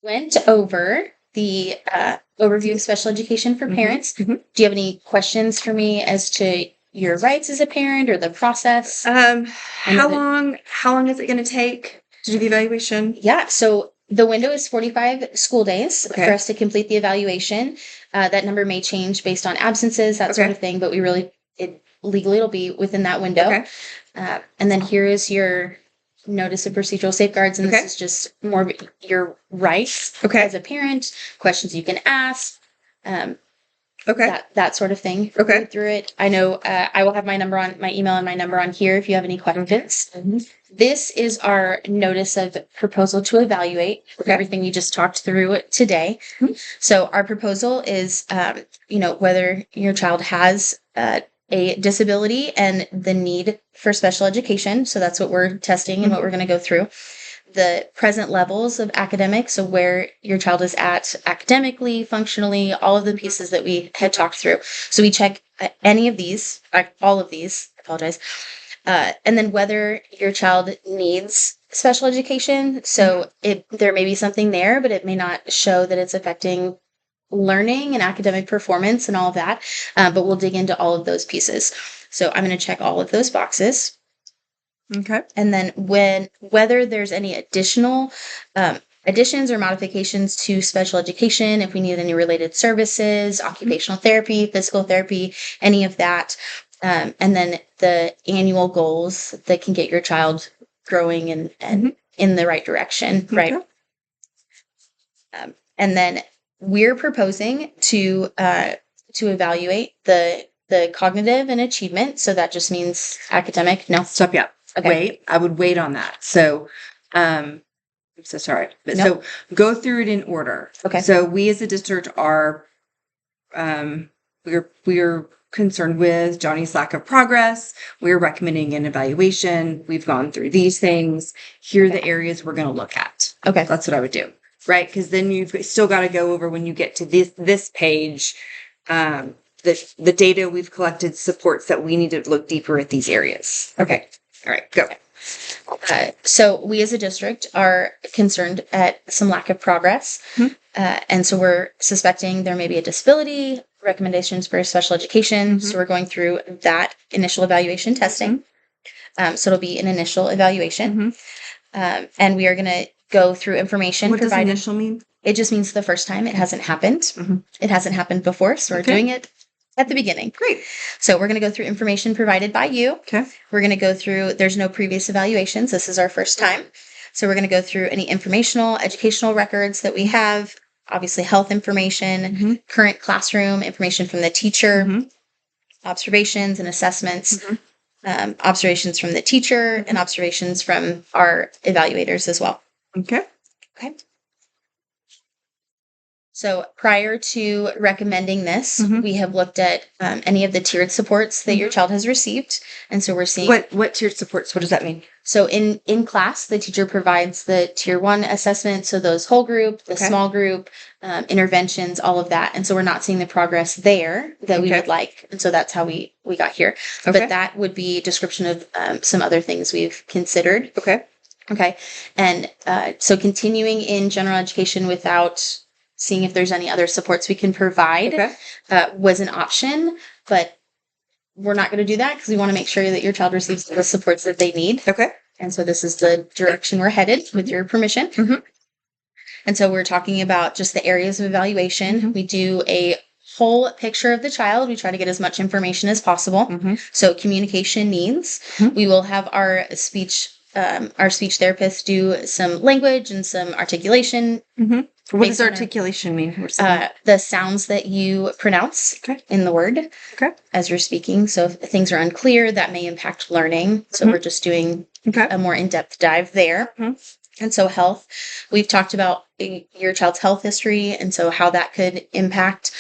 went over the overview of special education for parents. Do you have any questions for me as to your rights as a parent or the process? How long is it going to take to do the evaluation? Yeah, so the window is 45 school days for us to complete the evaluation. That number may change based on absences, that sort of thing, but legally it'll be within that window. And then here is your notice of procedural safeguards, and this is just more of your rights as a parent, questions you can ask, that sort of thing. Read through it. I know I will have my email and my number on here if you have any questions. This is our notice of proposal to evaluate everything we just talked through today. So our proposal is, whether your child has a disability and the need for special education. So that's what we're testing and what we're going to go through. The present levels of academics, so where your child is at academically, functionally, all of the pieces that we had talked through. So we check all of these, I apologize. And then whether your child needs special education. So there may be something there, but it may not show that it's affecting learning and academic performance and all of that. But we'll dig into all of those pieces. So I'm going to check all of those boxes. Okay. And then whether there's any additional additions or modifications to special education, if we need any related services, occupational therapy, physical therapy, any of that. And then the annual goals that can get your child growing and in the right direction, right? And then we're proposing to evaluate the cognitive and achievement. So that just means academic. No, stop. Yeah. Okay. Wait. I would wait on that. So, I'm so sorry, but so go through it in order. Okay. So we as a district are, we're concerned with Johnny's lack of progress. We're recommending an evaluation. We've gone through these things. Here are the areas we're going to look at. Okay. That's what I would do. Right. Because then you've still got to go over when you get to this page, the data we've collected supports that we need to look deeper at these areas. Okay. All right, go. So we as a district are concerned at some lack of progress. And so we're suspecting there may be a disability, recommendations for special education. So we're going through that initial evaluation testing. So it'll be an initial evaluation. And we are going to go through information provided. What does initial mean? It just means the first time. It hasn't happened. It hasn't happened before. So we're doing it at the beginning. Great. So we're going to go through information provided by you. Okay. We're going to go through, there's no previous evaluations. This is our first time. So we're going to go through any informational, educational records that we have, obviously health information, current classroom information from the teacher, observations and assessments, observations from the teacher, and observations from our evaluators as well. Okay. Okay. So prior to recommending this, we have looked at any of the tiered supports that your child has received. And so we're seeing... What tiered supports? What does that mean? So in class, the teacher provides the tier 1 assessment. So those whole group, the small group, interventions, all of that. And so we're not seeing the progress there that we would like. And so that's how we got here. But that would be a description of some other things we've considered. Okay. And so continuing in general education without seeing if there's any other supports we can provide was an option, but we're not going to do that because we want to make sure that your child receives the supports that they need. And so this is the direction we're headed with your permission. And so we're talking about just the areas of evaluation. We do a whole picture of the child. We try to get as much information as possible. So communication needs. We will have our speech therapist do some language and some articulation. What does articulation mean? The sounds that you pronounce in the word as you're speaking. So if things are unclear, that may impact learning. So we're just doing a more in-depth dive there. And so health, we've talked about your child's health history and so how that could impact.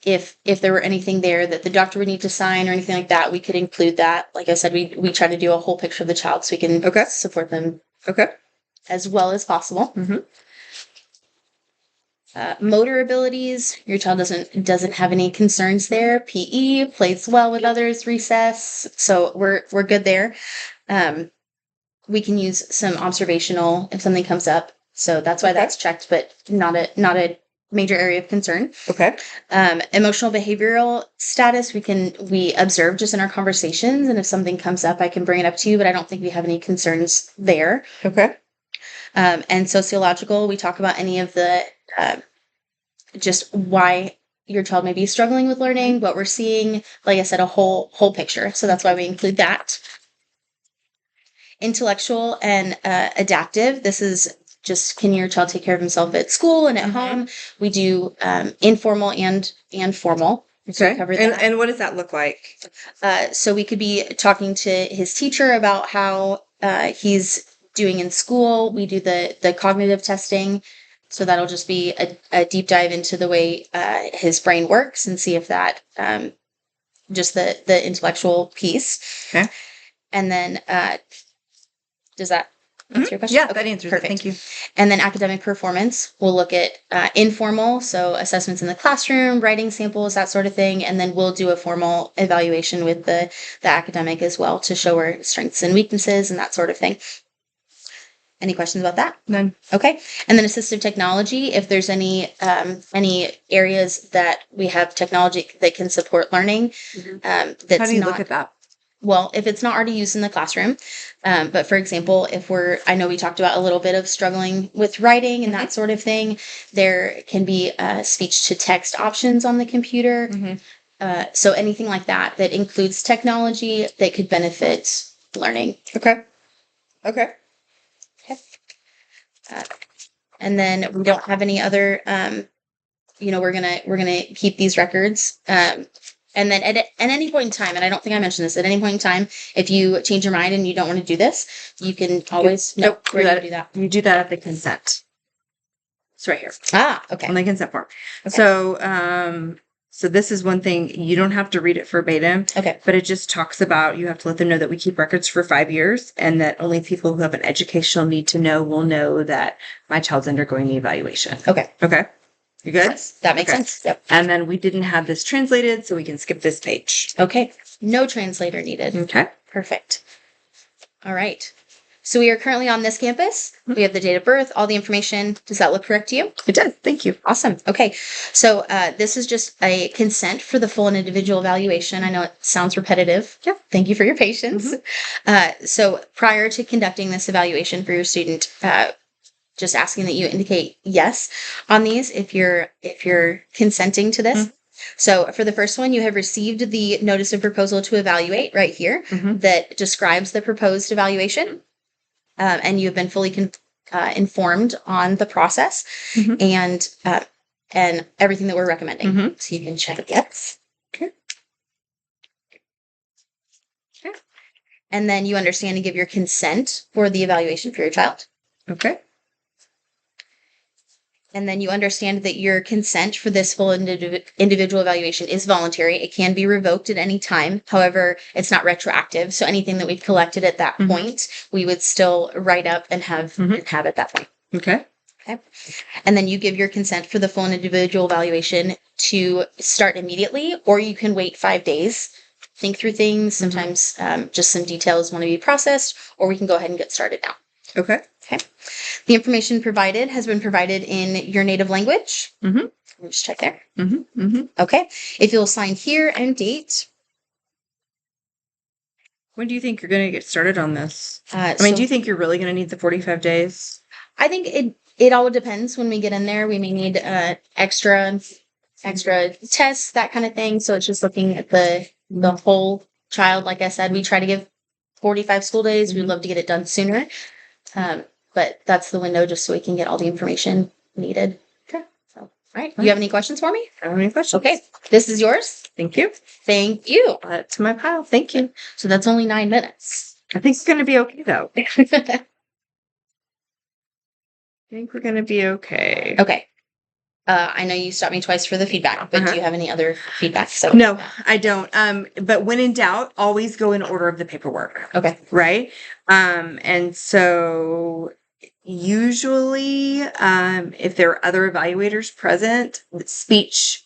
If there were anything there that the doctor would need to sign or anything like that, we could include that. Like I said, we try to do a whole picture of the child so we can support them as well as possible. Motor abilities, your child doesn't have any concerns there. PE, plays well with others, recess, so we're good there. We can use some observational if something comes up. So that's why Okay. that's checked, but not a major area of concern. Okay. Emotional behavioral status, we observe just in our conversations, and if something comes up, I can bring it up to you, but I don't think we have any concerns there. Okay. And sociological, we talk about any of the just why your child may be struggling with learning, what we're seeing, like I said, a whole picture. So that's why we include that. Intellectual and adaptive. This is just, can your child take care of himself at school and at home? We do informal and formal. So we cover that. And what does that look like? So we could be talking to his teacher about how he's doing in school. We do the cognitive testing. So that'll just be a deep dive into the way his brain works and see if that, just the intellectual piece. Okay. And then, does that answer your question? Yeah, Okay, that answers perfect. it. Thank you. And then academic performance, we'll look at informal, so assessments in the classroom, writing samples, that sort of thing. And then we'll do a formal evaluation with the academic as well to show our strengths and weaknesses and that sort of thing. Any questions about that? None. Okay. And then assistive technology, if there's any areas that we have technology that can support learning, that's How do you not, look at that? well, if it's not already used in the classroom, but for example, I know we talked about a little bit of struggling with writing and that sort of thing, there can be speech to text options on the computer. So anything like that includes technology that could benefit learning. Okay. And then we don't have any other, we're gonna keep these records. And then at any point in time, and I don't think I mentioned this, at any point in time, if you change your mind and you don't want to do this, you can always Nope. we're gonna do that. You do that at the consent. It's right here Okay. on the consent form. Okay. So this is one thing, you don't have to read it verbatim. Okay. But it just talks about, you have to let them know that we keep records for 5 years and that only people who have an educational need to know will know that my child's undergoing the evaluation. Okay. Okay. You good? Yes, that makes sense. Yep. And then we didn't have this translated, so we can skip this page. Okay. No translator needed. Okay. Perfect. All right. So we are currently on this campus. We have the date of birth, all the information. Does that look correct to you? It does. Thank you. Awesome. Okay. So this is just a consent for the full and individual evaluation. I know it sounds repetitive. Yeah. Thank you for your patience. So prior to conducting this evaluation for your student, just asking that you indicate yes on these if you're consenting to this. So for the first one, you have received the notice of proposal to evaluate right here that describes the proposed evaluation. And you have been fully informed on the process and everything that we're recommending. So you can check yes. Okay. And then you understand and give your consent for the evaluation for your child. Okay. And then you understand that your consent for this full individual evaluation is voluntary. It can be revoked at any time. However, it's not retroactive. So anything that we've collected at that point, we would still write up and have at that point. Okay. Okay. And then you give your consent for the full and individual evaluation to start immediately, or you can wait 5 days, think through things. Sometimes just some details want to be processed, or we can go ahead and get started now. Okay. Okay. The information provided has been provided in your native language. Let me just check there. Okay. If you'll sign here and date. When do you think you're going to get started on this? Do you think you're really going to need the 45 days? I think it all depends. When we get in there, we may need extra tests, that kind of thing. So it's just looking at the whole child. Like I said, we try to give 45 school days. We'd love to get it done sooner. But that's the window just so we can get all the information needed. Okay. So, all right. Do you have any questions for me? I don't have any questions. Okay. This is yours. Thank you. Thank you. Add it to my pile. Thank you. So that's only 9 minutes. I think it's going to be okay, though. I think we're going to be okay. Okay. I know you stopped me twice for the feedback, but do you have any other feedback? So No, I don't. But when in doubt, always go in order of the paperwork. Okay. Right? And so usually, if there are other evaluators present, speech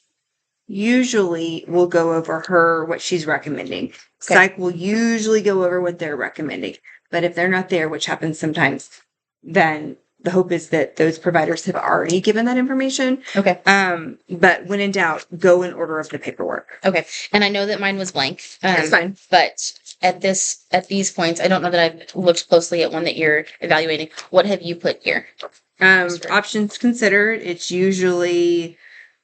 usually will go over what she's recommending. Okay. Psych will usually go over what they're recommending. But if they're not there, which happens sometimes, then the hope is that those providers have already given that information. Okay. But when in doubt, go in order of the paperwork. Okay. And I know that mine was blank. That's fine. But at these points, I don't know that I've looked closely at one that you're evaluating. What have you put here? Options considered, it's usually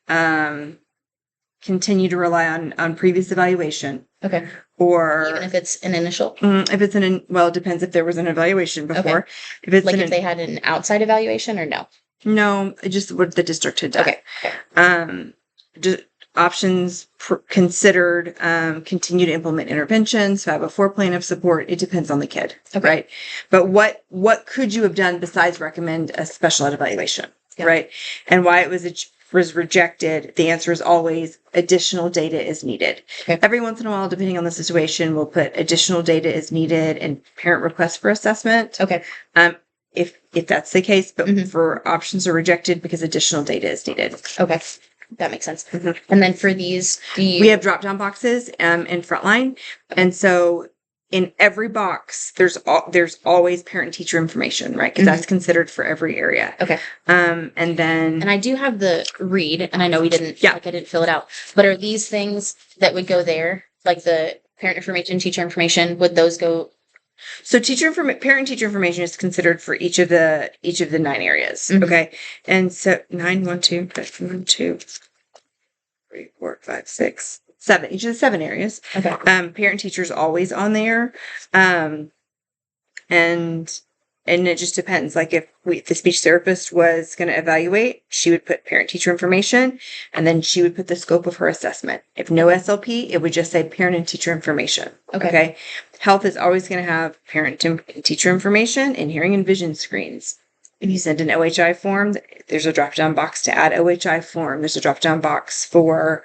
continue to rely on previous evaluation. Okay. Or even if it's an initial? If it's well, it depends if there was an evaluation before. Okay. If it's like if they had an outside evaluation or no? No, just what the district had done. Okay. Options considered, continue to implement interventions, have a 4 plan of support. It depends on the kid, Okay. right? But what could you have done besides recommend a special ed evaluation, right? And why it was rejected, the answer is always additional data is needed. Okay. Every once in a while, depending on the situation, we'll put additional data is needed and parent request for assessment. Okay. If that's the case, but for options are rejected because additional data is needed. Okay. That makes sense. And then for these, we have drop-down boxes in Frontline. And so in every box, there's always parent-teacher information, right? Because that's considered for every area. Okay. And then... And I do have the read, and I know we didn't, I didn't fill it out. But are these things that would go there, like the parent information, teacher information, would those go... So parent-teacher information is considered for each of the 9 areas. Okay. And so 9, 1, 2, 3, 4, 5, 6, 7, each of the 7 areas. Okay. Parent teacher's always on there. And it just depends. Like if the speech therapist was going to evaluate, she would put parent teacher information and then she would put the scope of her assessment. If no SLP, it would just say parent and teacher information. Okay. Health is always going to have parent and teacher information and hearing and vision screens. If you send an OHI form, there's a drop-down box to add OHI form. There's a drop-down box for,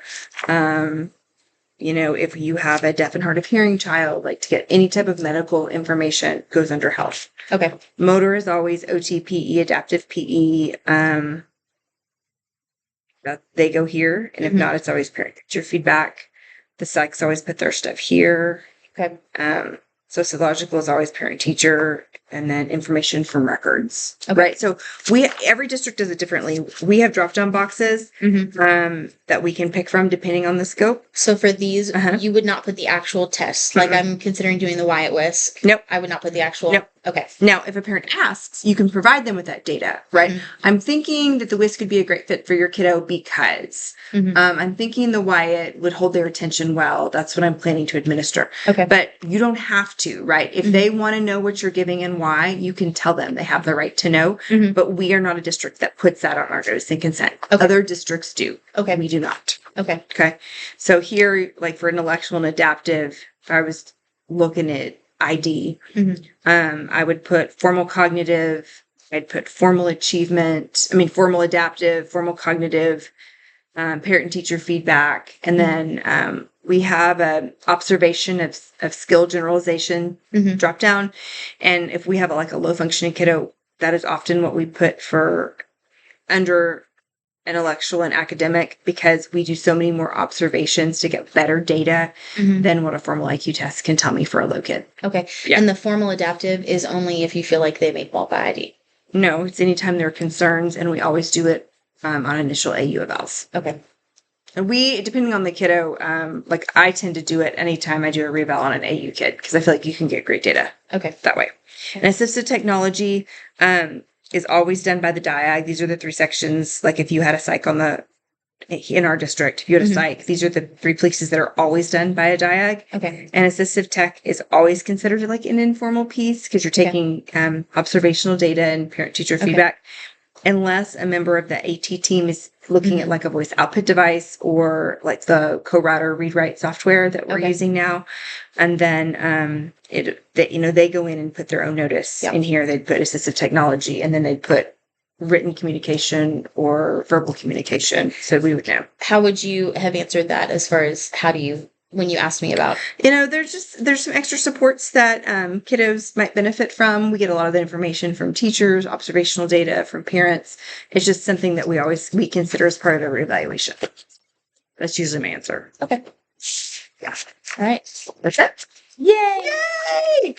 if you have a deaf and hard of hearing child, like to get any type of medical information goes under health. Okay. Motor is always OTPE, adaptive PE. They go here. And if not, it's always parent teacher feedback. The psychs always put their stuff here. Okay. Sociological is always parent teacher, and then information from records. Okay. Right. So every district does it differently. We have drop down boxes that we can pick from depending on the scope. So for these, you would not put the actual test. Like I'm considering doing the Wyatt-Wisc. Nope. I would not put the actual. Nope. Okay. Now, if a parent asks, you can provide them with that data, right? I'm thinking that the WISC could be a great fit for your kiddo because I'm thinking the Wyatt would hold their attention well. That's what I'm planning to administer. Okay. But you don't have to, right? If they want to know what you're giving and why, you can tell them. They have the right to know. But we are not a district that puts that on our notice and consent. Okay. Other districts do. Okay. We do not. Okay. Okay. So here, like for intellectual and adaptive, if I was looking at ID, I would put formal cognitive, I'd put formal adaptive, formal cognitive, parent and teacher feedback. And then we have an observation of skill generalization drop down. And if we have like a low functioning kiddo, that is often what we put for under intellectual and academic because we do so many more observations to get better data than what a formal IQ test can tell me for a low kid. Okay. Yeah. And the formal adaptive is only if you feel like they may fall by ID. No, it's anytime there are concerns, and we always do it on initial AU evals. Okay. And depending on the kiddo, like I tend to do it anytime I do a reval on an AU kid because I feel like you can get great data. Okay. That way. Okay. And assistive technology, is always done by the diag. These are the 3 sections. Like if you had a psych in our district, if you had a psych, these are the 3 places that are always done by a diag. Okay. And assistive tech is always considered like an informal piece because you're taking observational data and parent-teacher feedback. Unless a member of the AT team is looking at like a voice output device or like the co-router read-write software that we're using now. And then they go in and put their own notice in here. They'd put assistive technology and then they'd put written communication or verbal communication. So we would know. How would you have answered that as far as when you asked me about? There's some extra supports that kiddos might benefit from. We get a lot of the information from teachers, observational data from parents. It's just something that we consider as part of the reevaluation. That's usually my answer. Okay. Yeah. All right. That's it. Yay! Yay!